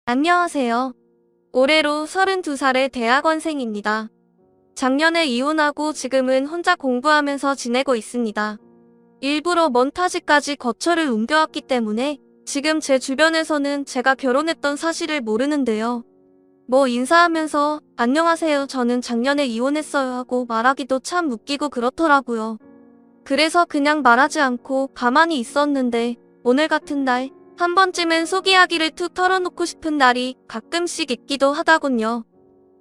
안녕하세요. 올해로 32살의 대학원생입니다. 작년에 이혼하고 지금은 혼자 공부하면서 지내고 있습니다. 일부러 먼 타지까지 거처를 옮겨왔기 때문에 지금 제 주변에서는 제가 결혼했던 사실을 모르는데요. 뭐 인사하면서 안녕하세요, 저는 작년에 이혼했어요 하고 말하기도 참 웃기고 그렇더라고요. 그래서 그냥 말하지 않고 가만히 있었는데 오늘 같은 날 한 번쯤은 속 이야기를 툭 털어놓고 싶은 날이 가끔씩 있기도 하다군요.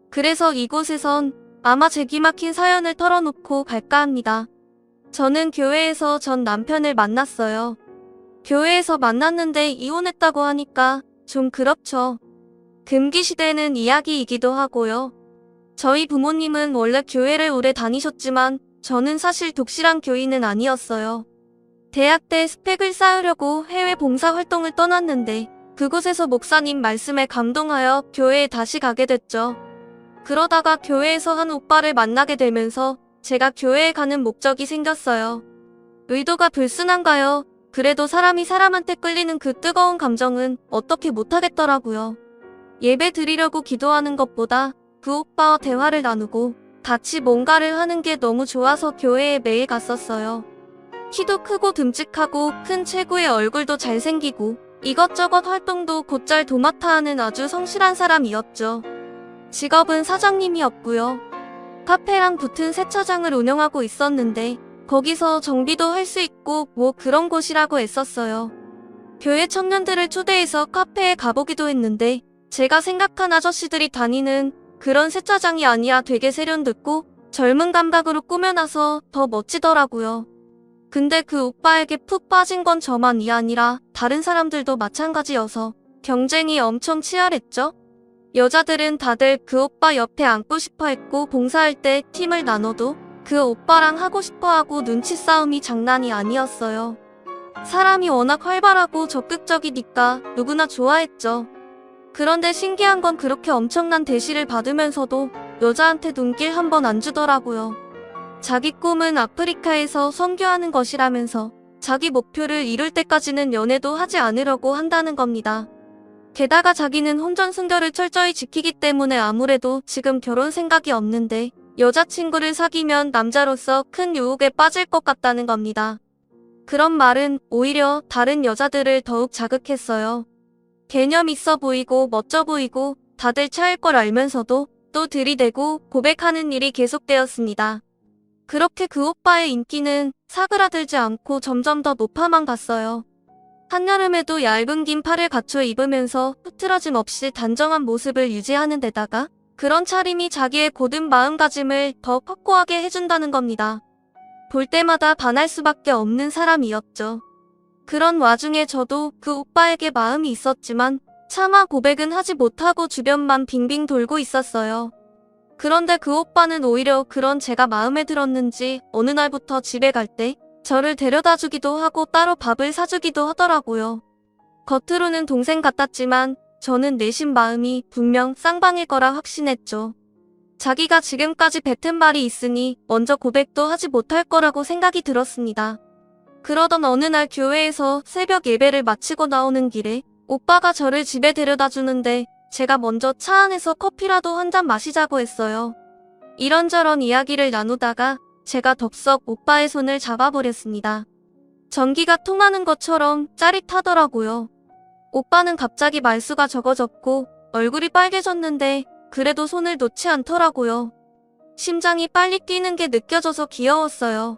그래서 이곳에선 아마 제 기막힌 사연을 털어놓고 갈까 합니다. 저는 교회에서 전 남편을 만났어요. 교회에서 만났는데 이혼했다고 하니까 좀 그렇죠. 금기시되는 이야기이기도 하고요. 저희 부모님은 원래 교회를 오래 다니셨지만 저는 사실 독실한 교인은 아니었어요. 대학 때 스펙을 쌓으려고 해외 봉사활동을 떠났는데 그곳에서 목사님 말씀에 감동하여 교회에 다시 가게 됐죠. 그러다가 교회에서 한 오빠를 만나게 되면서 제가 교회에 가는 목적이 생겼어요. 의도가 불순한가요? 그래도 사람이 사람한테 끌리는 그 뜨거운 감정은 어떻게 못하겠더라고요. 예배 드리려고 기도하는 것보다 그 오빠와 대화를 나누고 같이 뭔가를 하는 게 너무 좋아서 교회에 매일 갔었어요. 키도 크고 듬직하고 큰 체구의 얼굴도 잘생기고 이것저것 활동도 곧잘 도맡아 하는 아주 성실한 사람이었죠. 직업은 사장님이었고요. 카페랑 붙은 세차장을 운영하고 있었는데 거기서 정비도 할 수 있고 뭐 그런 곳이라고 했었어요. 교회 청년들을 초대해서 카페에 가보기도 했는데 제가 생각한 아저씨들이 다니는 그런 세차장이 아니라 되게 세련됐고 젊은 감각으로 꾸며놔서 더 멋지더라고요. 근데 그 오빠에게 푹 빠진 건 저만이 아니라 다른 사람들도 마찬가지여서 경쟁이 엄청 치열했죠. 여자들은 다들 그 오빠 옆에 앉고 싶어 했고 봉사할 때 팀을 나눠도 그 오빠랑 하고 싶어 하고 눈치 싸움이 장난이 아니었어요. 사람이 워낙 활발하고 적극적이니까 누구나 좋아했죠. 그런데 신기한 건 그렇게 엄청난 대시를 받으면서도 여자한테 눈길 한 번 안 주더라고요. 자기 꿈은 아프리카에서 선교하는 것이라면서 자기 목표를 이룰 때까지는 연애도 하지 않으려고 한다는 겁니다. 게다가 자기는 혼전순결을 철저히 지키기 때문에 아무래도 지금 결혼 생각이 없는데 여자친구를 사귀면 남자로서 큰 유혹에 빠질 것 같다는 겁니다. 그런 말은 오히려 다른 여자들을 더욱 자극했어요. 개념 있어 보이고 멋져 보이고 다들 차일 걸 알면서도 또 들이대고 고백하는 일이 계속되었습니다. 그렇게 그 오빠의 인기는 사그라들지 않고 점점 더 높아만 갔어요. 한여름에도 얇은 긴 팔을 갖춰 입으면서 흐트러짐 없이 단정한 모습을 유지하는 데다가 그런 차림이 자기의 고든 마음가짐을 더 확고하게 해준다는 겁니다. 볼 때마다 반할 수밖에 없는 사람이었죠. 그런 와중에 저도 그 오빠에게 마음이 있었지만 차마 고백은 하지 못하고 주변만 빙빙 돌고 있었어요. 그런데 그 오빠는 오히려 그런 제가 마음에 들었는지 어느 날부터 집에 갈 때 저를 데려다 주기도 하고 따로 밥을 사주기도 하더라고요. 겉으로는 동생 같았지만 저는 내심 마음이 분명 쌍방일 거라 확신했죠. 자기가 지금까지 뱉은 말이 있으니 먼저 고백도 하지 못할 거라고 생각이 들었습니다. 그러던 어느 날 교회에서 새벽 예배를 마치고 나오는 길에 오빠가 저를 집에 데려다 주는데 제가 먼저 차 안에서 커피라도 한 잔 마시자고 했어요. 이런저런 이야기를 나누다가 제가 덥석 오빠의 손을 잡아버렸습니다. 전기가 통하는 것처럼 짜릿하더라고요. 오빠는 갑자기 말수가 적어졌고 얼굴이 빨개졌는데 그래도 손을 놓지 않더라고요. 심장이 빨리 뛰는 게 느껴져서 귀여웠어요.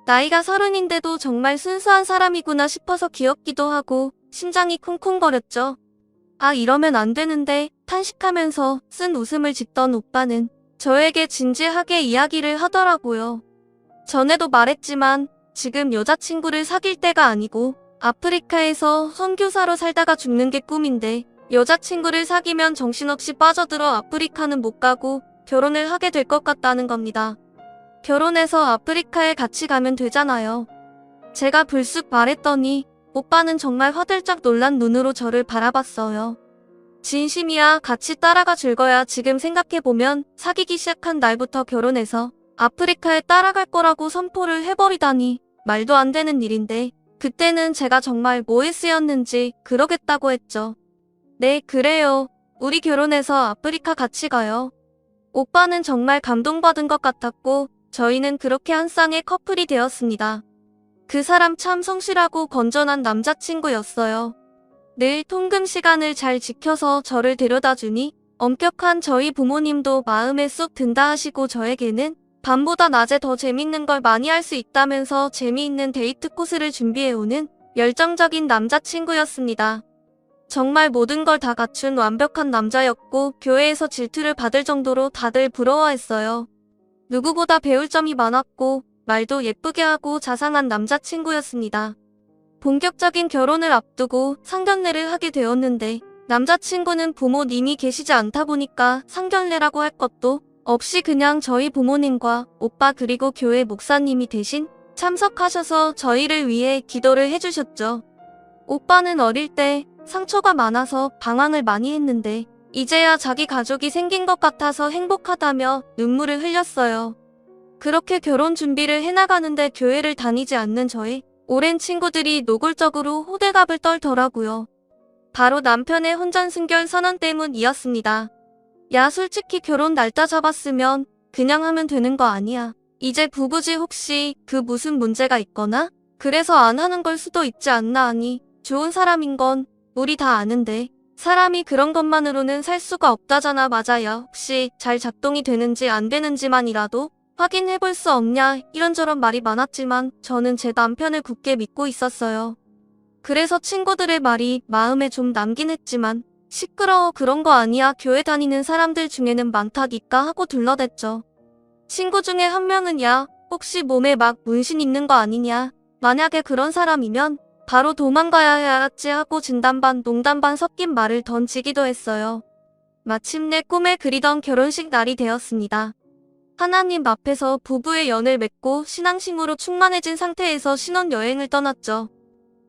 나이가 30인데도 정말 순수한 사람이구나 싶어서 귀엽기도 하고 심장이 쿵쿵거렸죠. 아, 이러면 안 되는데 탄식하면서 쓴 웃음을 짓던 오빠는 저에게 진지하게 이야기를 하더라고요. 전에도 말했지만 지금 여자친구를 사귈 때가 아니고 아프리카에서 선교사로 살다가 죽는 게 꿈인데 여자친구를 사귀면 정신없이 빠져들어 아프리카는 못 가고 결혼을 하게 될 것 같다는 겁니다. 결혼해서 아프리카에 같이 가면 되잖아요. 제가 불쑥 말했더니 오빠는 정말 화들짝 놀란 눈으로 저를 바라봤어요. 진심이야. 같이 따라가 줄 거야. 지금 생각해보면 사귀기 시작한 날부터 결혼해서 아프리카에 따라갈 거라고 선포를 해버리다니 말도 안 되는 일인데 그때는 제가 정말 뭐에 쓰였는지 그러겠다고 했죠. 네, 그래요. 우리 결혼해서 아프리카 같이 가요. 오빠는 정말 감동받은 것 같았고, 저희는 그렇게 한 쌍의 커플이 되었습니다. 그 사람 참 성실하고 건전한 남자친구였어요. 늘 통금 시간을 잘 지켜서 저를 데려다 주니 엄격한 저희 부모님도 마음에 쏙 든다 하시고 저에게는 밤보다 낮에 더 재밌는 걸 많이 할 수 있다면서 재미있는 데이트 코스를 준비해오는 열정적인 남자친구였습니다. 정말 모든 걸 다 갖춘 완벽한 남자였고 교회에서 질투를 받을 정도로 다들 부러워했어요. 누구보다 배울 점이 많았고 말도 예쁘게 하고 자상한 남자친구였습니다. 본격적인 결혼을 앞두고 상견례를 하게 되었는데 남자친구는 부모님이 계시지 않다 보니까 상견례라고 할 것도 없이 그냥 저희 부모님과 오빠 그리고 교회 목사님이 대신 참석하셔서 저희를 위해 기도를 해주셨죠. 오빠는 어릴 때 상처가 많아서 방황을 많이 했는데 이제야 자기 가족이 생긴 것 같아서 행복하다며 눈물을 흘렸어요. 그렇게 결혼 준비를 해나가는데 교회를 다니지 않는 저의 오랜 친구들이 노골적으로 호들갑을 떨더라고요. 바로 남편의 혼전순결 선언 때문이었습니다. 야, 솔직히 결혼 날짜 잡았으면 그냥 하면 되는 거 아니야. 이제 부부지 혹시 그 무슨 문제가 있거나 그래서 안 하는 걸 수도 있지 않나 하니 좋은 사람인 건 우리 다 아는데 사람이 그런 것만으로는 살 수가 없다잖아. 맞아요. 혹시 잘 작동이 되는지 안 되는지만이라도 확인해볼 수 없냐 이런저런 말이 많았지만 저는 제 남편을 굳게 믿고 있었어요. 그래서 친구들의 말이 마음에 좀 남긴 했지만 시끄러워 그런 거 아니야 교회 다니는 사람들 중에는 많다니까 하고 둘러댔죠. 친구 중에 한 명은 야 혹시 몸에 막 문신 있는 거 아니냐 만약에 그런 사람이면 바로 도망가야 해 알았지 하고 진담 반 농담 반 섞인 말을 던지기도 했어요. 마침내 꿈에 그리던 결혼식 날이 되었습니다. 하나님 앞에서 부부의 연을 맺고 신앙심으로 충만해진 상태에서 신혼여행을 떠났죠.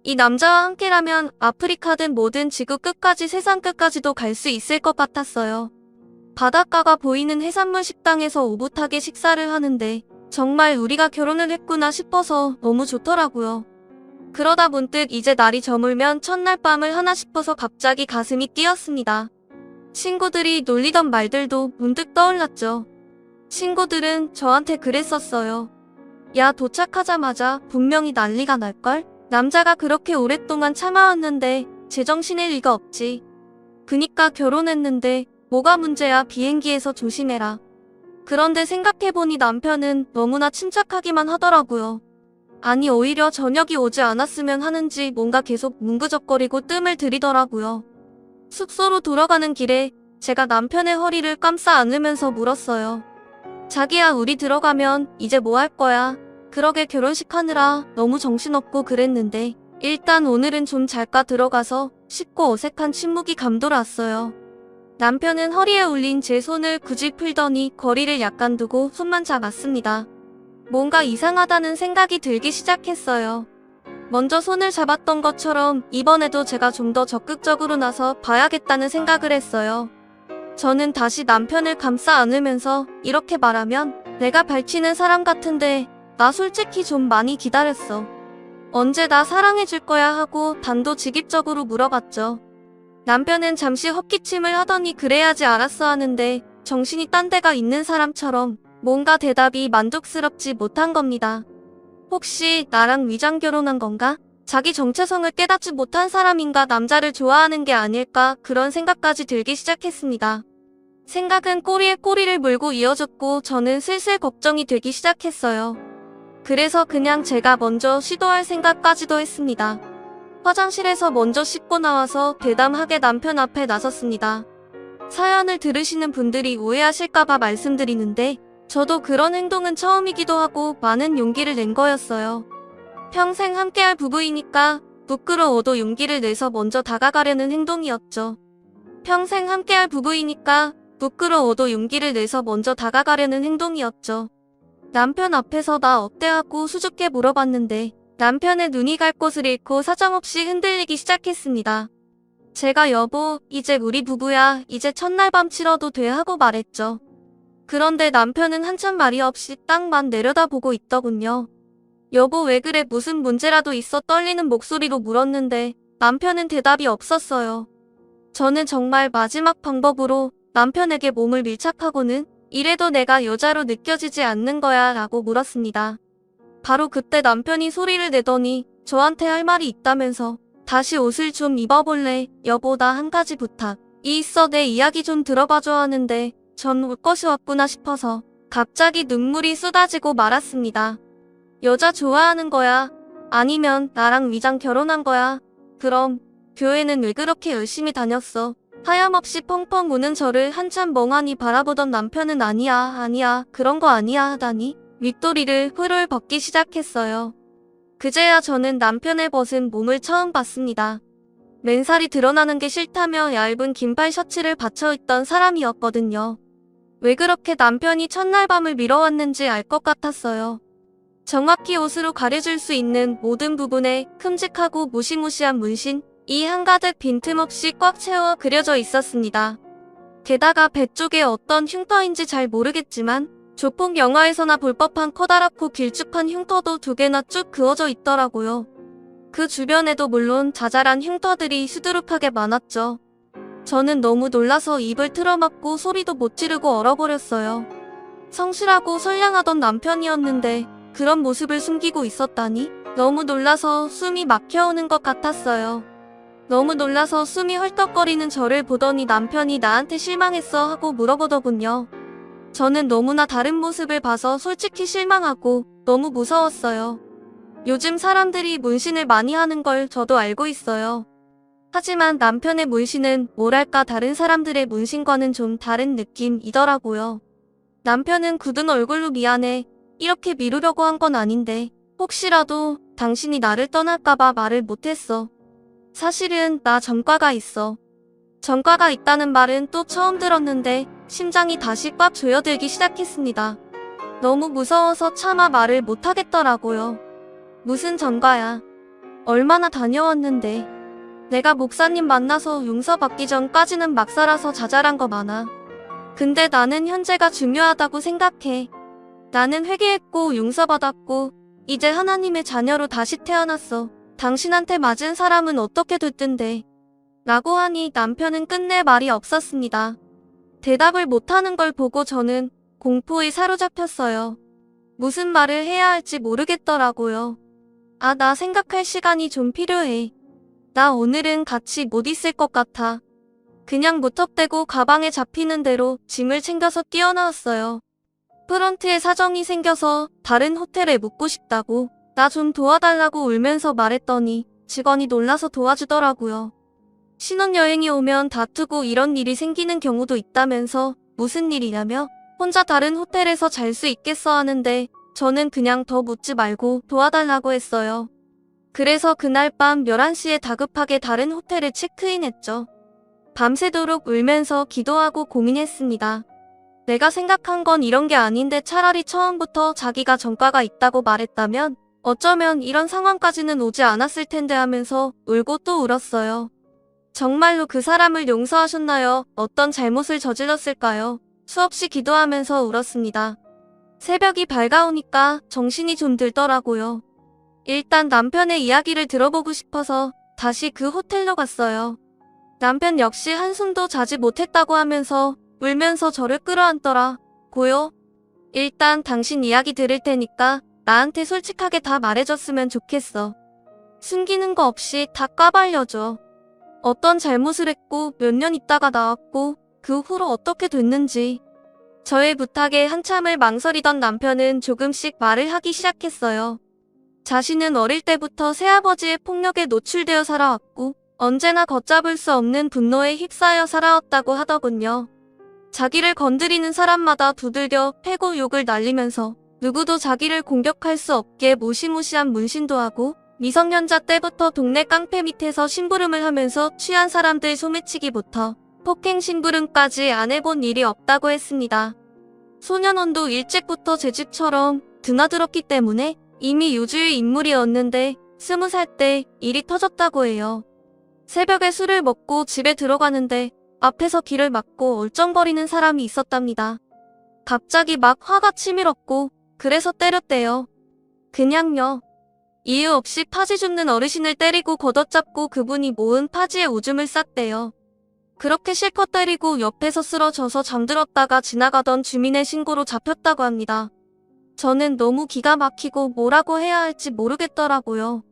이 남자와 함께라면 아프리카든 뭐든 지구 끝까지 세상 끝까지도 갈 수 있을 것 같았어요. 바닷가가 보이는 해산물 식당에서 오붓하게 식사를 하는데 정말 우리가 결혼을 했구나 싶어서 너무 좋더라고요. 그러다 문득 이제 날이 저물면 첫날 밤을 하나 싶어서 갑자기 가슴이 뛰었습니다. 친구들이 놀리던 말들도 문득 떠올랐죠. 친구들은 저한테 그랬었어요. 야, 도착하자마자 분명히 난리가 날걸? 남자가 그렇게 오랫동안 참아왔는데 제정신일 리가 없지. 그니까 결혼했는데 뭐가 문제야. 비행기에서 조심해라. 그런데 생각해보니 남편은 너무나 침착하기만 하더라고요. 아니 오히려 저녁이 오지 않았으면 하는지 뭔가 계속 뭉그적거리고 뜸을 들이더라고요. 숙소로 돌아가는 길에 제가 남편의 허리를 감싸 안으면서 물었어요. 자기야, 우리 들어가면 이제 뭐 할 거야? 그러게 결혼식 하느라 너무 정신없고 그랬는데 일단 오늘은 좀 잘까 들어가서 쉽고 어색한 침묵이 감돌았어요. 남편은 허리에 올린 제 손을 굳이 풀더니 거리를 약간 두고 손만 잡았습니다. 뭔가 이상하다는 생각이 들기 시작했어요. 먼저 손을 잡았던 것처럼 이번에도 제가 좀 더 적극적으로 나서 봐야겠다는 생각을 했어요. 저는 다시 남편을 감싸 안으면서 이렇게 말하면 내가 밝히는 사람 같은데 나 솔직히 좀 많이 기다렸어. 언제 나 사랑해줄 거야 하고 단도직입적으로 물어봤죠. 남편은 잠시 헛기침을 하더니 그래야지 알았어 하는데 정신이 딴 데가 있는 사람처럼 뭔가 대답이 만족스럽지 못한 겁니다. 혹시 나랑 위장 결혼한 건가? 자기 정체성을 깨닫지 못한 사람인가? 남자를 좋아하는 게 아닐까? 그런 생각까지 들기 시작했습니다. 생각은 꼬리에 꼬리를 물고 이어졌고 저는 슬슬 걱정이 되기 시작했어요. 그래서 그냥 제가 먼저 시도할 생각까지도 했습니다. 화장실에서 먼저 씻고 나와서 대담하게 남편 앞에 나섰습니다. 사연을 들으시는 분들이 오해하실까봐 말씀드리는데 저도 그런 행동은 처음이기도 하고 많은 용기를 낸 거였어요. 평생 함께할 부부이니까 부끄러워도 용기를 내서 먼저 다가가려는 행동이었죠. 평생 함께할 부부이니까 부끄러워도 용기를 내서 먼저 다가가려는 행동이었죠. 남편 앞에서 나 어때 하고 수줍게 물어봤는데 남편의 눈이 갈 곳을 잃고 사정없이 흔들리기 시작했습니다. 제가 여보, 이제 우리 부부야. 이제 첫날 밤 치러도 돼 하고 말했죠. 그런데 남편은 한참 말이 없이 땅만 내려다보고 있더군요. 여보 왜 그래 무슨 문제라도 있어 떨리는 목소리로 물었는데 남편은 대답이 없었어요. 저는 정말 마지막 방법으로 남편에게 몸을 밀착하고는 이래도 내가 여자로 느껴지지 않는 거야 라고 물었습니다. 바로 그때 남편이 소리를 내더니 저한테 할 말이 있다면서 다시 옷을 좀 입어볼래? 여보, 나 한 가지 부탁. 있어. 내 이야기 좀 들어봐줘 하는데 전 올 것이 왔구나 싶어서 갑자기 눈물이 쏟아지고 말았습니다. 여자 좋아하는 거야? 아니면 나랑 위장 결혼한 거야? 그럼 교회는 왜 그렇게 열심히 다녔어? 하염없이 펑펑 우는 저를 한참 멍하니 바라보던 남편은 아니야 그런 거 아니야 하다니 윗도리를 훌훌 벗기 시작했어요. 그제야 저는 남편의 벗은 몸을 처음 봤습니다. 맨살이 드러나는 게 싫다며 얇은 긴팔 셔츠를 받쳐 입던 사람이었거든요. 왜 그렇게 남편이 첫날 밤을 미뤄왔는지 알 것 같았어요. 정확히 옷으로 가려줄 수 있는 모든 부분에 큼직하고 무시무시한 문신, 이 한가득 빈틈없이 꽉 채워 그려져 있었습니다. 게다가 배 쪽에 어떤 흉터인지 잘 모르겠지만 조폭 영화에서나 볼 법한 커다랗고 길쭉한 흉터도 2개나 쭉 그어져 있더라고요. 그 주변에도 물론 자잘한 흉터들이 수두룩하게 많았죠. 저는 너무 놀라서 입을 틀어막고 소리도 못 지르고 얼어버렸어요. 성실하고 선량하던 남편이었는데 그런 모습을 숨기고 있었다니 너무 놀라서 숨이 막혀오는 것 같았어요. 너무 놀라서 숨이 헐떡거리는 저를 보더니 남편이 나한테 실망했어 하고 물어보더군요. 저는 너무나 다른 모습을 봐서 솔직히 실망하고 너무 무서웠어요. 요즘 사람들이 문신을 많이 하는 걸 저도 알고 있어요. 하지만 남편의 문신은 뭐랄까 다른 사람들의 문신과는 좀 다른 느낌이더라고요. 남편은 굳은 얼굴로 미안해. 이렇게 미루려고 한 건 아닌데 혹시라도 당신이 나를 떠날까봐 말을 못했어. 사실은 나 전과가 있어. 전과가 있다는 말은 또 처음 들었는데 심장이 다시 꽉 조여들기 시작했습니다. 너무 무서워서 차마 말을 못하겠더라고요. 무슨 전과야. 얼마나 다녀왔는데. 내가 목사님 만나서 용서받기 전까지는 막 살아서 자잘한 거 많아. 근데 나는 현재가 중요하다고 생각해. 나는 회개했고 용서받았고 이제 하나님의 자녀로 다시 태어났어. 당신한테 맞은 사람은 어떻게 됐던데? 라고 하니 남편은 끝내 말이 없었습니다. 대답을 못하는 걸 보고 저는 공포에 사로잡혔어요. 무슨 말을 해야 할지 모르겠더라고요. 나 생각할 시간이 좀 필요해. 나 오늘은 같이 못 있을 것 같아. 그냥 무턱대고 가방에 잡히는 대로 짐을 챙겨서 뛰어나왔어요. 프런트에 사정이 생겨서 다른 호텔에 묵고 싶다고 나 좀 도와달라고 울면서 말했더니 직원이 놀라서 도와주더라고요. 신혼여행이 오면 다투고 이런 일이 생기는 경우도 있다면서 무슨 일이냐며 혼자 다른 호텔에서 잘 수 있겠어 하는데 저는 그냥 더 묻지 말고 도와달라고 했어요. 그래서 그날 밤 11시에 다급하게 다른 호텔에 체크인했죠. 밤새도록 울면서 기도하고 고민했습니다. 내가 생각한 건 이런 게 아닌데 차라리 처음부터 자기가 전과가 있다고 말했다면 어쩌면 이런 상황까지는 오지 않았을 텐데 하면서 울고 또 울었어요. 정말로 그 사람을 용서하셨나요? 어떤 잘못을 저질렀을까요? 수없이 기도하면서 울었습니다. 새벽이 밝아오니까 정신이 좀 들더라고요. 일단 남편의 이야기를 들어보고 싶어서 다시 그 호텔로 갔어요. 남편 역시 한숨도 자지 못했다고 하면서 울면서 저를 끌어안더라. 고요. 일단 당신 이야기 들을 테니까 나한테 솔직하게 다 말해줬으면 좋겠어. 숨기는 거 없이 다 까발려줘. 어떤 잘못을 했고 몇 년 있다가 나왔고 그 후로 어떻게 됐는지. 저의 부탁에 한참을 망설이던 남편은 조금씩 말을 하기 시작했어요. 자신은 어릴 때부터 새아버지의 폭력에 노출되어 살아왔고 언제나 걷잡을 수 없는 분노에 휩싸여 살아왔다고 하더군요. 자기를 건드리는 사람마다 두들겨 패고 욕을 날리면서 누구도 자기를 공격할 수 없게 무시무시한 문신도 하고 미성년자 때부터 동네 깡패 밑에서 심부름을 하면서 취한 사람들 소매치기부터 폭행 심부름까지 안 해본 일이 없다고 했습니다. 소년원도 일찍부터 제 집처럼 드나들었기 때문에 이미 유주의 인물이었는데 20살 때 일이 터졌다고 해요. 새벽에 술을 먹고 집에 들어가는데 앞에서 길을 막고 얼쩡거리는 사람이 있었답니다. 갑자기 막 화가 치밀었고 그래서 때렸대요. 그냥요. 이유 없이 파지 줍는 어르신을 때리고 걷어잡고 그분이 모은 파지에 오줌을 쌌대요. 그렇게 실컷 때리고 옆에서 쓰러져서 잠들었다가 지나가던 주민의 신고로 잡혔다고 합니다. 저는 너무 기가 막히고 뭐라고 해야 할지 모르겠더라고요.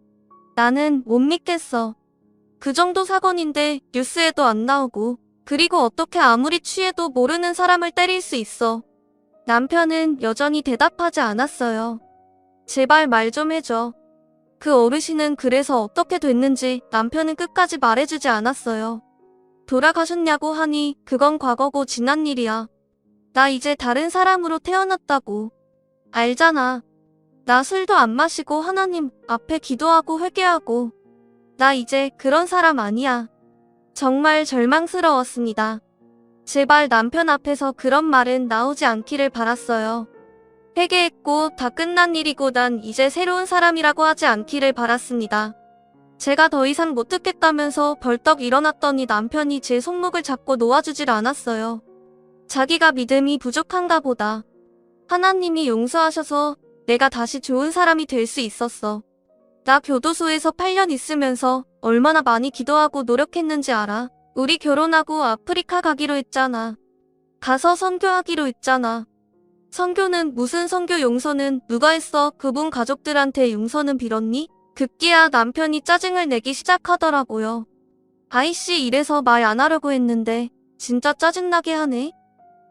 나는 못 믿겠어. 그 정도 사건인데 뉴스에도 안 나오고, 그리고 어떻게 아무리 취해도 모르는 사람을 때릴 수 있어. 남편은 여전히 대답하지 않았어요. 제발 말 좀 해줘. 그 어르신은 그래서 어떻게 됐는지 남편은 끝까지 말해주지 않았어요. 돌아가셨냐고 하니 그건 과거고 지난 일이야. 나 이제 다른 사람으로 태어났다고. 알잖아. 나 술도 안 마시고 하나님 앞에 기도하고 회개하고. 나 이제 그런 사람 아니야. 정말 절망스러웠습니다. 제발 남편 앞에서 그런 말은 나오지 않기를 바랐어요. 회개했고 다 끝난 일이고 난 이제 새로운 사람이라고 하지 않기를 바랐습니다. 제가 더 이상 못 듣겠다면서 벌떡 일어났더니 남편이 제 손목을 잡고 놓아주질 않았어요. 자기가 믿음이 부족한가 보다. 하나님이 용서하셔서 내가 다시 좋은 사람이 될 수 있었어. 나 교도소에서 8년 있으면서 얼마나 많이 기도하고 노력했는지 알아? 우리 결혼하고 아프리카 가기로 했잖아. 가서 선교하기로 했잖아. 선교는 무슨 선교 용서는 누가 했어? 그분 가족들한테 용서는 빌었니? 급기야 남편이 짜증을 내기 시작하더라고요. 아이씨 이래서 말 안 하려고 했는데 진짜 짜증나게 하네.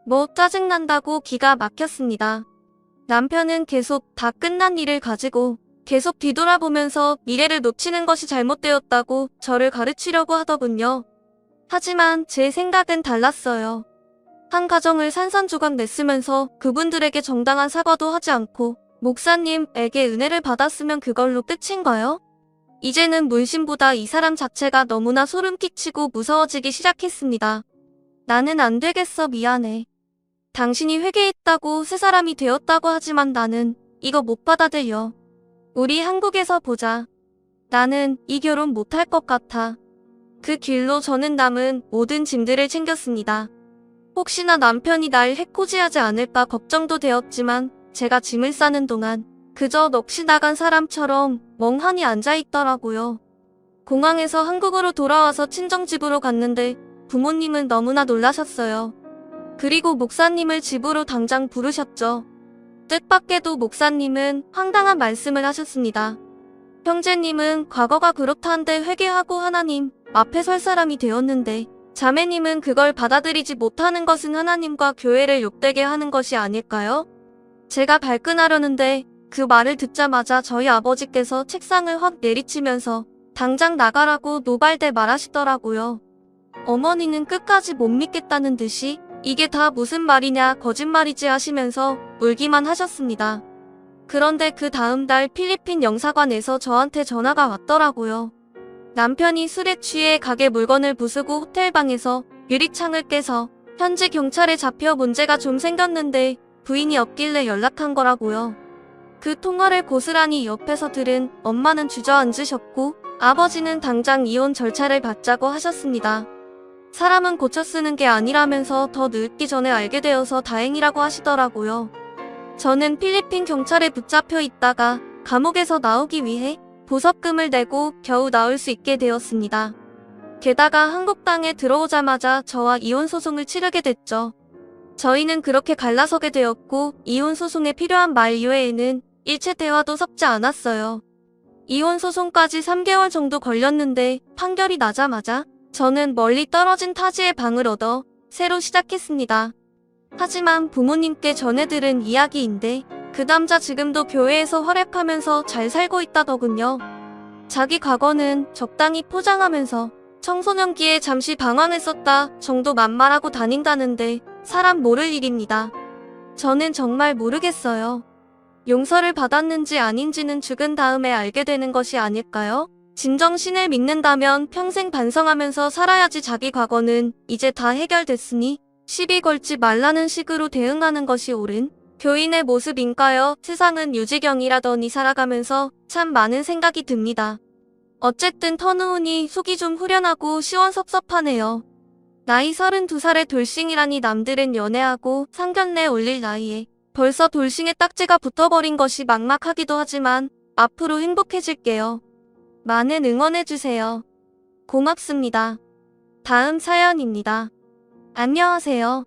뭐 짜증난다고 기가 막혔습니다. 남편은 계속 다 끝난 일을 가지고 계속 뒤돌아보면서 미래를 놓치는 것이 잘못되었다고 저를 가르치려고 하더군요. 하지만 제 생각은 달랐어요. 한 가정을 산산조각 냈으면서 그분들에게 정당한 사과도 하지 않고 목사님에게 은혜를 받았으면 그걸로 끝인가요? 이제는 문신보다 이 사람 자체가 너무나 소름 끼치고 무서워지기 시작했습니다. 나는 안 되겠어 미안해. 당신이 회개했다고 새 사람이 되었다고 하지만 나는 이거 못 받아들여. 우리 한국에서 보자. 나는 이 결혼 못할 것 같아. 그 길로 저는 남은 모든 짐들을 챙겼습니다. 혹시나 남편이 날 해코지하지 않을까 걱정도 되었지만 제가 짐을 싸는 동안 그저 넋이 나간 사람처럼 멍하니 앉아있더라고요. 공항에서 한국으로 돌아와서 친정집으로 갔는데 부모님은 너무나 놀라셨어요. 그리고 목사님을 집으로 당장 부르셨죠. 뜻밖에도 목사님은 황당한 말씀을 하셨습니다. 형제님은 과거가 그렇다한데 회개하고 하나님 앞에 설 사람이 되었는데 자매님은 그걸 받아들이지 못하는 것은 하나님과 교회를 욕되게 하는 것이 아닐까요? 제가 발끈하려는데 그 말을 듣자마자 저희 아버지께서 책상을 확 내리치면서 당장 나가라고 노발대 말하시더라고요. 어머니는 끝까지 못 믿겠다는 듯이 이게 다 무슨 말이냐 거짓말이지 하시면서 울기만 하셨습니다. 그런데 그 다음 달 필리핀 영사관에서 저한테 전화가 왔더라고요. 남편이 술에 취해 가게 물건을 부수고 호텔방에서 유리창을 깨서 현지 경찰에 잡혀 문제가 좀 생겼는데 부인이 없길래 연락한 거라고요. 그 통화를 고스란히 옆에서 들은 엄마는 주저앉으셨고 아버지는 당장 이혼 절차를 받자고 하셨습니다. 사람은 고쳐 쓰는 게 아니라면서 더 늙기 전에 알게 되어서 다행이라고 하시더라고요. 저는 필리핀 경찰에 붙잡혀 있다가 감옥에서 나오기 위해 보석금을 내고 겨우 나올 수 있게 되었습니다. 게다가 한국 땅에 들어오자마자 저와 이혼 소송을 치르게 됐죠. 저희는 그렇게 갈라서게 되었고 이혼 소송에 필요한 말 이외에는 일체 대화도 섞지 않았어요. 이혼 소송까지 3개월 정도 걸렸는데 판결이 나자마자 저는 멀리 떨어진 타지의 방을 얻어 새로 시작했습니다. 하지만 부모님께 전해들은 이야기인데 그 남자 지금도 교회에서 활약하면서 잘 살고 있다더군요. 자기 과거는 적당히 포장하면서 청소년기에 잠시 방황했었다 정도만 말하고 다닌다는데 사람 모를 일입니다. 저는 정말 모르겠어요. 용서를 받았는지 아닌지는 죽은 다음에 알게 되는 것이 아닐까요? 진정 신을 믿는다면 평생 반성하면서 살아야지. 자기 과거는 이제 다 해결됐으니 시비 걸지 말라는 식으로 대응하는 것이 옳은 교인의 모습인가요? 세상은 유지경이라더니 살아가면서 참 많은 생각이 듭니다. 어쨌든 터누우니 속이 좀 후련하고 시원섭섭하네요. 나이 32살의 돌싱이라니 남들은 연애하고 상견례 올릴 나이에 벌써 돌싱의 딱지가 붙어버린 것이 막막하기도 하지만 앞으로 행복해질게요. 많은 응원해주세요. 고맙습니다. 다음 사연입니다. 안녕하세요.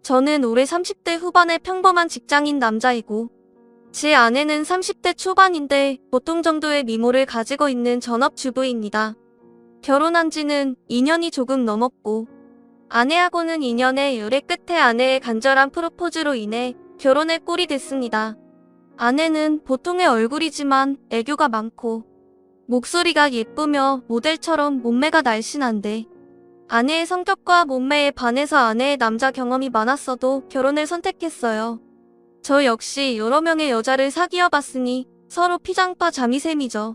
저는 올해 30대 후반의 평범한 직장인 남자이고, 제 아내는 30대 초반인데 보통 정도의 미모를 가지고 있는 전업주부입니다. 결혼한 지는 2년이 조금 넘었고, 아내하고는 2년의 열애 끝에 아내의 간절한 프로포즈로 인해 결혼의 꼴이 됐습니다. 아내는 보통의 얼굴이지만 애교가 많고, 목소리가 예쁘며 모델처럼 몸매가 날씬한데, 아내의 성격과 몸매에 반해서 아내의 남자 경험이 많았어도 결혼을 선택했어요. 저 역시 여러 명의 여자를 사귀어봤으니 서로 피장파 자미셈이죠.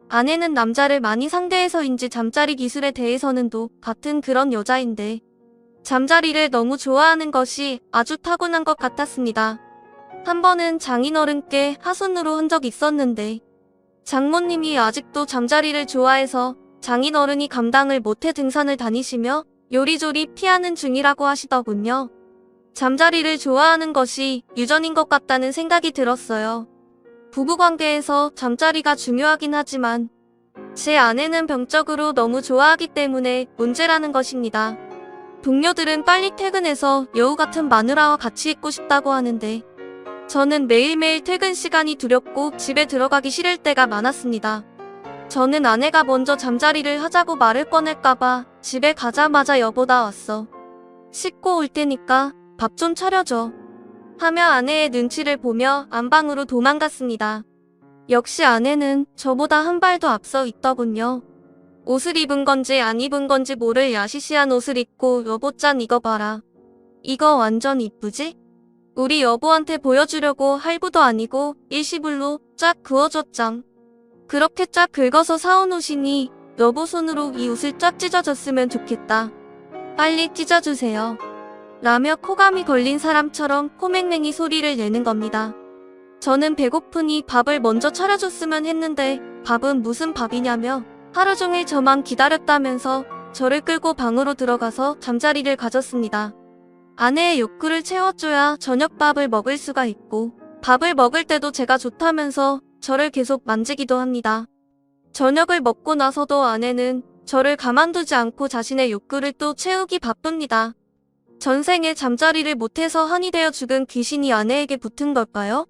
아내는 남자를 많이 상대해서인지 잠자리 기술에 대해서는 또 같은 그런 여자인데, 잠자리를 너무 좋아하는 것이 아주 타고난 것 같았습니다. 한 번은 장인어른께 하소연으로 한 적이 있었는데, 장모님이 아직도 잠자리를 좋아해서 장인어른이 감당을 못해 등산을 다니시며 요리조리 피하는 중이라고 하시더군요. 잠자리를 좋아하는 것이 유전인 것 같다는 생각이 들었어요. 부부관계에서 잠자리가 중요하긴 하지만 제 아내는 병적으로 너무 좋아하기 때문에 문제라는 것입니다. 동료들은 빨리 퇴근해서 여우 같은 마누라와 같이 있고 싶다고 하는데, 저는 매일매일 퇴근 시간이 두렵고 집에 들어가기 싫을 때가 많았습니다. 저는 아내가 먼저 잠자리를 하자고 말을 꺼낼까봐 집에 가자마자 여보 나 왔어. 씻고 올 테니까 밥 좀 차려줘. 하며 아내의 눈치를 보며 안방으로 도망갔습니다. 역시 아내는 저보다 한 발도 앞서 있더군요. 옷을 입은 건지 안 입은 건지 모를 야시시한 옷을 입고 여보 짠 이거 봐라. 이거 완전 이쁘지? 우리 여보한테 보여주려고 할부도 아니고 일시불로 쫙 그어줬짱. 그렇게 쫙 긁어서 사온 옷이니 여보 손으로 이 옷을 쫙 찢어줬으면 좋겠다. 빨리 찢어주세요. 라며 코감이 걸린 사람처럼 코맹맹이 소리를 내는 겁니다. 저는 배고프니 밥을 먼저 차려줬으면 했는데 밥은 무슨 밥이냐며 하루 종일 저만 기다렸다면서 저를 끌고 방으로 들어가서 잠자리를 가졌습니다. 아내의 욕구를 채워줘야 저녁밥을 먹을 수가 있고, 밥을 먹을 때도 제가 좋다면서 저를 계속 만지기도 합니다. 저녁을 먹고 나서도 아내는 저를 가만두지 않고 자신의 욕구를 또 채우기 바쁩니다. 전생에 잠자리를 못해서 한이 되어 죽은 귀신이 아내에게 붙은 걸까요?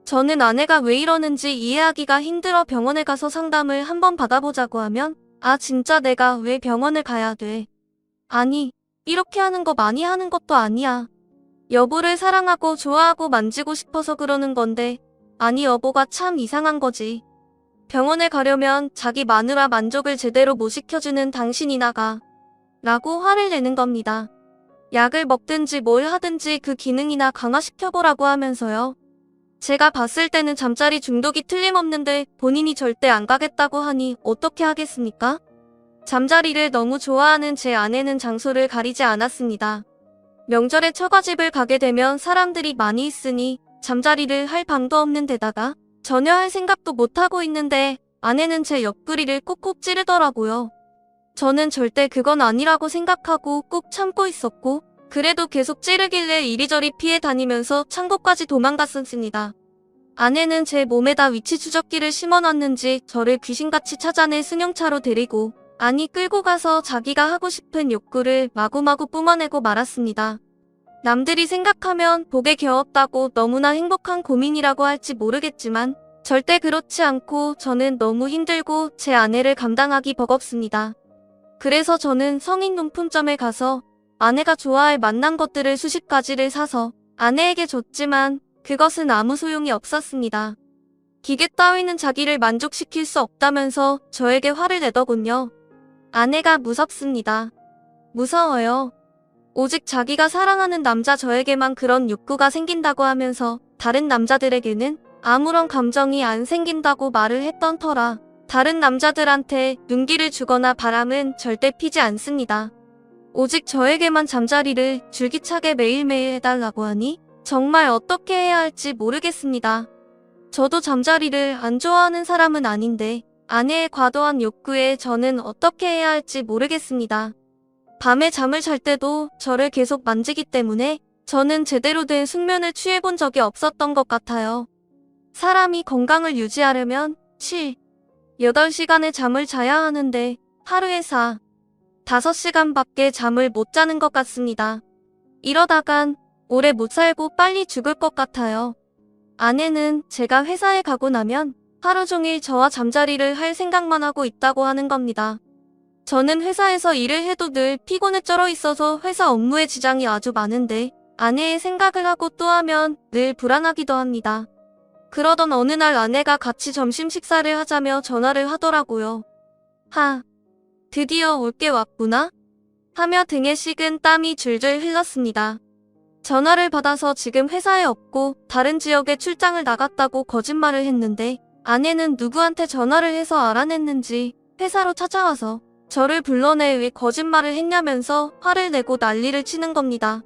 저는 아내가 왜 이러는지 이해하기가 힘들어 병원에 가서 상담을 한번 받아보자고 하면, 아 진짜 내가 왜 병원을 가야 돼? 아니, 이렇게 하는 거 많이 하는 것도 아니야. 여보를 사랑하고 좋아하고 만지고 싶어서 그러는 건데, 아니 여보가 참 이상한 거지. 병원에 가려면 자기 마누라 만족을 제대로 못 시켜주는 당신이나 가. 라고 화를 내는 겁니다. 약을 먹든지 뭘 하든지 그 기능이나 강화시켜보라고 하면서요. 제가 봤을 때는 잠자리 중독이 틀림없는데 본인이 절대 안 가겠다고 하니 어떻게 하겠습니까? 잠자리를 너무 좋아하는 제 아내는 장소를 가리지 않았습니다. 명절에 처가집을 가게 되면 사람들이 많이 있으니 잠자리를 할 방도 없는 데다가 전혀 할 생각도 못하고 있는데 아내는 제 옆구리를 콕콕 찌르더라고요. 저는 절대 그건 아니라고 생각하고 꾹 참고 있었고, 그래도 계속 찌르길래 이리저리 피해 다니면서 창고까지 도망갔었습니다. 아내는 제 몸에다 위치 추적기를 심어놨는지 저를 귀신같이 찾아내 승용차로 데리고, 아니 끌고 가서 자기가 하고 싶은 욕구를 마구마구 뿜어내고 말았습니다. 남들이 생각하면 복에 겨웠다고 너무나 행복한 고민이라고 할지 모르겠지만 절대 그렇지 않고 저는 너무 힘들고 제 아내를 감당하기 버겁습니다. 그래서 저는 성인용품점에 가서 아내가 좋아할 맛난 것들을 수십 가지를 사서 아내에게 줬지만 그것은 아무 소용이 없었습니다. 기계 따위는 자기를 만족시킬 수 없다면서 저에게 화를 내더군요. 아내가 무섭습니다. 무서워요. 오직 자기가 사랑하는 남자 저에게만 그런 욕구가 생긴다고 하면서 다른 남자들에게는 아무런 감정이 안 생긴다고 말을 했던 터라 다른 남자들한테 눈기를 주거나 바람은 절대 피지 않습니다. 오직 저에게만 잠자리를 줄기차게 매일매일 해달라고 하니 정말 어떻게 해야 할지 모르겠습니다. 저도 잠자리를 안 좋아하는 사람은 아닌데 아내의 과도한 욕구에 저는 어떻게 해야 할지 모르겠습니다. 밤에 잠을 잘 때도 저를 계속 만지기 때문에 저는 제대로 된 숙면을 취해본 적이 없었던 것 같아요. 사람이 건강을 유지하려면 7, 8시간의 잠을 자야 하는데 하루에 4, 5시간밖에 잠을 못 자는 것 같습니다. 이러다간 오래 못 살고 빨리 죽을 것 같아요. 아내는 제가 회사에 가고 나면 하루 종일 저와 잠자리를 할 생각만 하고 있다고 하는 겁니다. 저는 회사에서 일을 해도 늘 피곤에 쩔어 있어서 회사 업무에 지장이 아주 많은데 아내의 생각을 하고 또 하면 늘 불안하기도 합니다. 그러던 어느 날 아내가 같이 점심 식사를 하자며 전화를 하더라고요. 드디어 올 게 왔구나? 하며 등에 식은 땀이 줄줄 흘렀습니다. 전화를 받아서 지금 회사에 없고 다른 지역에 출장을 나갔다고 거짓말을 했는데 아내는 누구한테 전화를 해서 알아냈는지 회사로 찾아와서 저를 불러내 왜 거짓말을 했냐면서 화를 내고 난리를 치는 겁니다.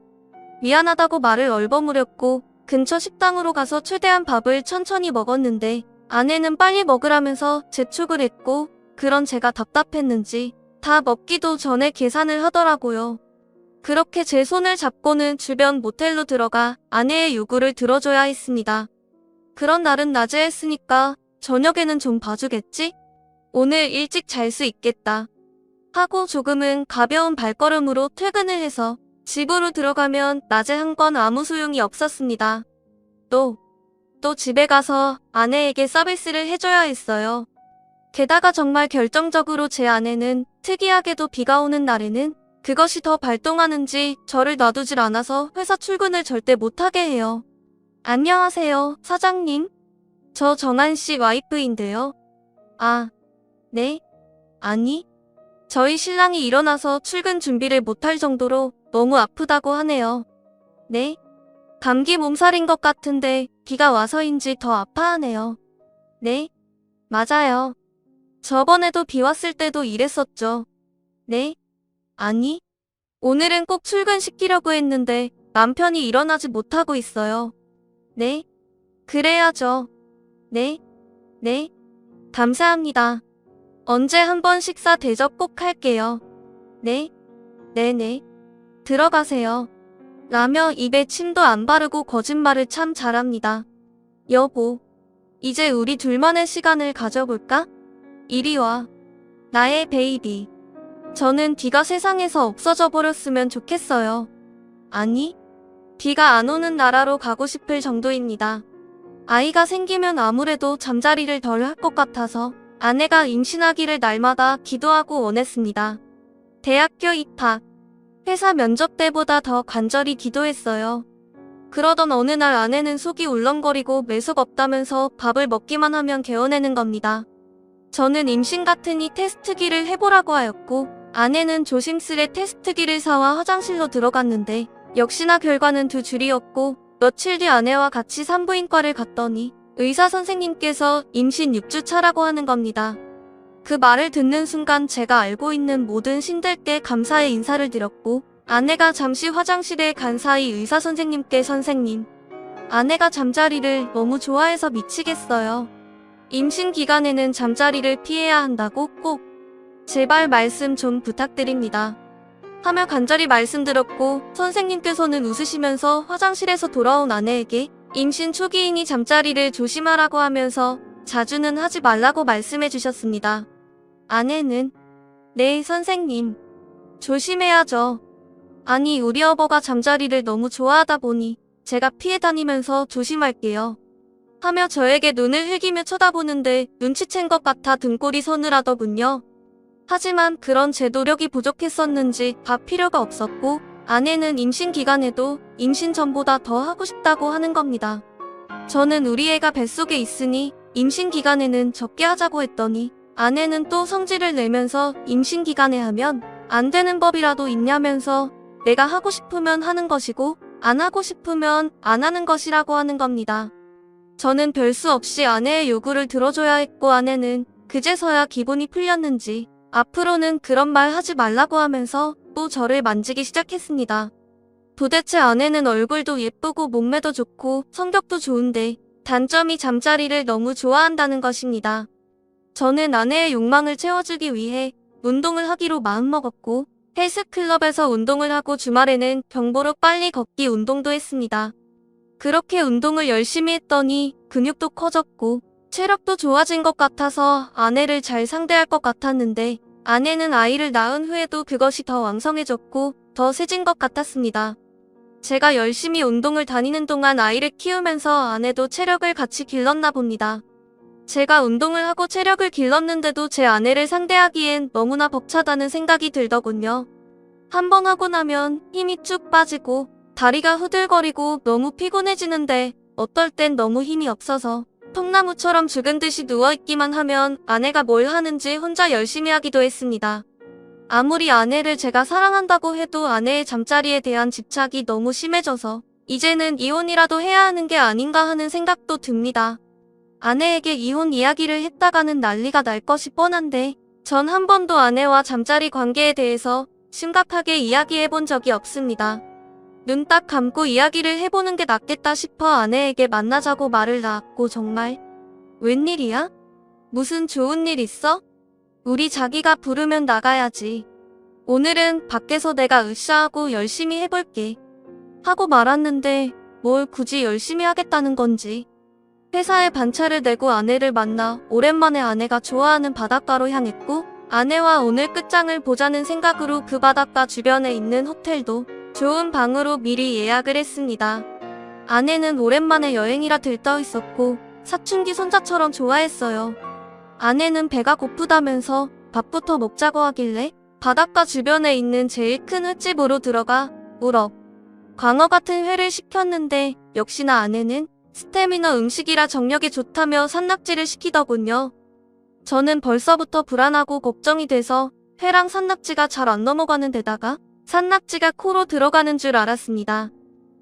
미안하다고 말을 얼버무렸고 근처 식당으로 가서 최대한 밥을 천천히 먹었는데 아내는 빨리 먹으라면서 재촉을 했고 그런 제가 답답했는지 다 먹기도 전에 계산을 하더라고요. 그렇게 제 손을 잡고는 주변 모텔로 들어가 아내의 요구를 들어줘야 했습니다. 그런 날은 낮에 했으니까 저녁에는 좀 봐주겠지? 오늘 일찍 잘 수 있겠다. 하고 조금은 가벼운 발걸음으로 퇴근을 해서 집으로 들어가면 낮에 한 건 아무 소용이 없었습니다. 또 집에 가서 아내에게 서비스를 해줘야 했어요. 게다가 정말 결정적으로 제 아내는 특이하게도 비가 오는 날에는 그것이 더 발동하는지 저를 놔두질 않아서 회사 출근을 절대 못하게 해요. 안녕하세요, 사장님. 저 정한씨 와이프인데요. 네? 아니, 저희 신랑이 일어나서 출근 준비를 못할 정도로 너무 아프다고 하네요. 네? 감기 몸살인 것 같은데 비가 와서인지 더 아파하네요. 네? 맞아요. 저번에도 비 왔을 때도 이랬었죠. 네? 아니, 오늘은 꼭 출근시키려고 했는데 남편이 일어나지 못하고 있어요. 네? 그래야죠. 네? 감사합니다. 언제 한번 식사 대접 꼭 할게요. 네? 네네. 들어가세요. 라며 입에 침도 안 바르고 거짓말을 참 잘합니다. 여보, 이제 우리 둘만의 시간을 가져볼까? 이리 와. 나의 베이비. 저는 비가 세상에서 없어져 버렸으면 좋겠어요. 아니, 비가 안 오는 나라로 가고 싶을 정도입니다. 아이가 생기면 아무래도 잠자리를 덜 할 것 같아서 아내가 임신하기를 날마다 기도하고 원했습니다. 대학교 입학. 회사 면접 때보다 더 간절히 기도했어요. 그러던 어느 날 아내는 속이 울렁거리고 매속 없다면서 밥을 먹기만 하면 개어내는 겁니다. 저는 임신 같으니 테스트기를 해보라고 하였고 아내는 조심스레 테스트기를 사와 화장실로 들어갔는데 역시나 결과는 두 줄이었고 며칠 뒤 아내와 같이 산부인과를 갔더니 의사 선생님께서 임신 6주 차라고 하는 겁니다. 그 말을 듣는 순간 제가 알고 있는 모든 신들께 감사의 인사를 드렸고 아내가 잠시 화장실에 간 사이 의사 선생님께 선생님, 아내가 잠자리를 너무 좋아해서 미치겠어요. 임신 기간에는 잠자리를 피해야 한다고 꼭 제발 말씀 좀 부탁드립니다. 하며 간절히 말씀드렸고 선생님께서는 웃으시면서 화장실에서 돌아온 아내에게 임신 초기이니 잠자리를 조심하라고 하면서 자주는 하지 말라고 말씀해 주셨습니다. 아내는 네 선생님 조심해야죠. 아니 우리 여보가 잠자리를 너무 좋아하다 보니 제가 피해 다니면서 조심할게요. 하며 저에게 눈을 흘기며 쳐다보는데 눈치챈 것 같아 등골이 서늘하더군요. 하지만 그런 제 노력이 부족했었는지 밥 필요가 없었고 아내는 임신 기간에도 임신 전보다 더 하고 싶다고 하는 겁니다. 저는 우리 애가 뱃속에 있으니 임신 기간에는 적게 하자고 했더니 아내는 또 성질을 내면서 임신 기간에 하면 안 되는 법이라도 있냐면서 내가 하고 싶으면 하는 것이고 안 하고 싶으면 안 하는 것이라고 하는 겁니다. 저는 별 수 없이 아내의 요구를 들어줘야 했고 아내는 그제서야 기분이 풀렸는지 앞으로는 그런 말 하지 말라고 하면서 또 저를 만지기 시작했습니다. 도대체 아내는 얼굴도 예쁘고 몸매도 좋고 성격도 좋은데 단점이 잠자리를 너무 좋아한다는 것입니다. 저는 아내의 욕망을 채워주기 위해 운동을 하기로 마음먹었고 헬스클럽에서 운동을 하고 주말에는 경보로 빨리 걷기 운동도 했습니다. 그렇게 운동을 열심히 했더니 근육도 커졌고 체력도 좋아진 것 같아서 아내를 잘 상대할 것 같았는데 아내는 아이를 낳은 후에도 그것이 더 왕성해졌고 더 세진 것 같았습니다. 제가 열심히 운동을 다니는 동안 아이를 키우면서 아내도 체력을 같이 길렀나 봅니다. 제가 운동을 하고 체력을 길렀는데도 제 아내를 상대하기엔 너무나 벅차다는 생각이 들더군요. 한 번 하고 나면 힘이 쭉 빠지고 다리가 후들거리고 너무 피곤해지는데 어떨 땐 너무 힘이 없어서 통나무처럼 죽은 듯이 누워있기만 하면 아내가 뭘 하는지 혼자 열심히 하기도 했습니다. 아무리 아내를 제가 사랑한다고 해도 아내의 잠자리에 대한 집착이 너무 심해져서 이제는 이혼이라도 해야 하는 게 아닌가 하는 생각도 듭니다. 아내에게 이혼 이야기를 했다가는 난리가 날 것이 뻔한데 전 한 번도 아내와 잠자리 관계에 대해서 심각하게 이야기해본 적이 없습니다. 눈 딱 감고 이야기를 해보는 게 낫겠다 싶어 아내에게 만나자고 말을 놨고 정말 웬일이야? 무슨 좋은 일 있어? 우리 자기가 부르면 나가야지. 오늘은 밖에서 내가 으쌰하고 열심히 해볼게. 하고 말았는데 뭘 굳이 열심히 하겠다는 건지. 회사에 반차를 내고 아내를 만나 오랜만에 아내가 좋아하는 바닷가로 향했고 아내와 오늘 끝장을 보자는 생각으로 그 바닷가 주변에 있는 호텔도 좋은 방으로 미리 예약을 했습니다. 아내는 오랜만에 여행이라 들떠 있었고 사춘기 손자처럼 좋아했어요. 아내는 배가 고프다면서 밥부터 먹자고 하길래 바닷가 주변에 있는 제일 큰 횟집으로 들어가 우럭, 광어 같은 회를 시켰는데 역시나 아내는 스테미너 음식이라 정력에 좋다며 산낙지를 시키더군요. 저는 벌써부터 불안하고 걱정이 돼서 회랑 산낙지가 잘 안 넘어가는 데다가 산낙지가 코로 들어가는 줄 알았습니다.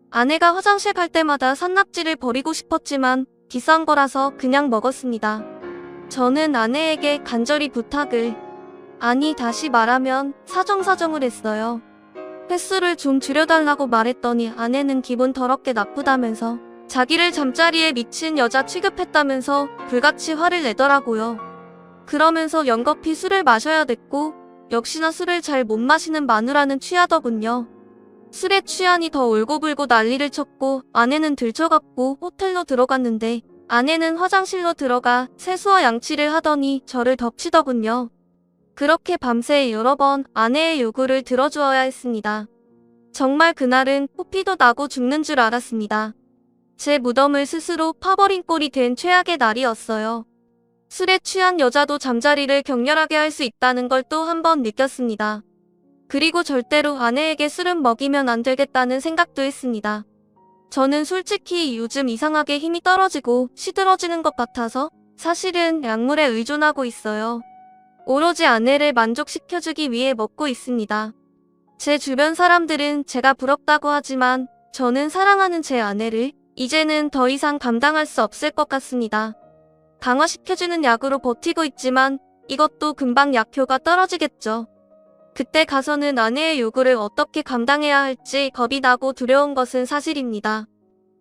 아내가 화장실 갈 때마다 산낙지를 버리고 싶었지만 비싼 거라서 그냥 먹었습니다. 저는 아내에게 간절히 부탁을, 아니 다시 말하면 사정사정을 했어요. 횟수를 좀 줄여달라고 말했더니 아내는 기분 더럽게 나쁘다면서 자기를 잠자리에 미친 여자 취급했다면서 불같이 화를 내더라고요. 그러면서 연거피 술을 마셔야 됐고 역시나 술을 잘 못 마시는 마누라는 취하더군요. 술에 취하니 더 울고불고 난리를 쳤고 아내는 들쳐갖고 호텔로 들어갔는데 아내는 화장실로 들어가 세수와 양치를 하더니 저를 덮치더군요. 그렇게 밤새 여러 번 아내의 요구를 들어주어야 했습니다. 정말 그날은 코피도 나고 죽는 줄 알았습니다. 제 무덤을 스스로 파버린 꼴이 된 최악의 날이었어요. 술에 취한 여자도 잠자리를 격렬하게 할 수 있다는 걸 또 한 번 느꼈습니다. 그리고 절대로 아내에게 술은 먹이면 안 되겠다는 생각도 했습니다. 저는 솔직히 요즘 이상하게 힘이 떨어지고 시들어지는 것 같아서 사실은 약물에 의존하고 있어요. 오로지 아내를 만족시켜주기 위해 먹고 있습니다. 제 주변 사람들은 제가 부럽다고 하지만 저는 사랑하는 제 아내를 이제는 더 이상 감당할 수 없을 것 같습니다. 강화시켜주는 약으로 버티고 있지만 이것도 금방 약효가 떨어지겠죠. 그때 가서는 아내의 요구를 어떻게 감당해야 할지 겁이 나고 두려운 것은 사실입니다.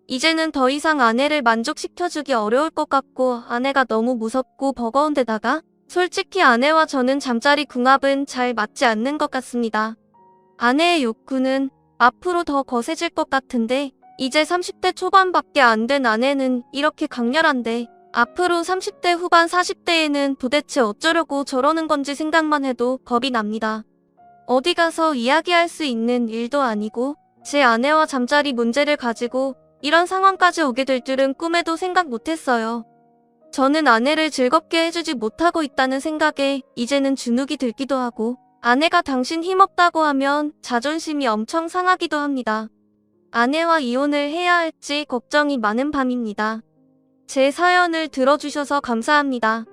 이제는 더 이상 아내를 만족시켜주기 어려울 것 같고 아내가 너무 무섭고 버거운 데다가 솔직히 아내와 저는 잠자리 궁합은 잘 맞지 않는 것 같습니다. 아내의 욕구는 앞으로 더 거세질 것 같은데 이제 30대 초반밖에 안 된 아내는 이렇게 강렬한데 앞으로 30대 후반 40대에는 도대체 어쩌려고 저러는 건지 생각만 해도 겁이 납니다. 어디 가서 이야기할 수 있는 일도 아니고 제 아내와 잠자리 문제를 가지고 이런 상황까지 오게 될 줄은 꿈에도 생각 못했어요. 저는 아내를 즐겁게 해주지 못하고 있다는 생각에 이제는 주눅이 들기도 하고 아내가 당신 힘없다고 하면 자존심이 엄청 상하기도 합니다. 아내와 이혼을 해야 할지 걱정이 많은 밤입니다. 제 사연을 들어주셔서 감사합니다.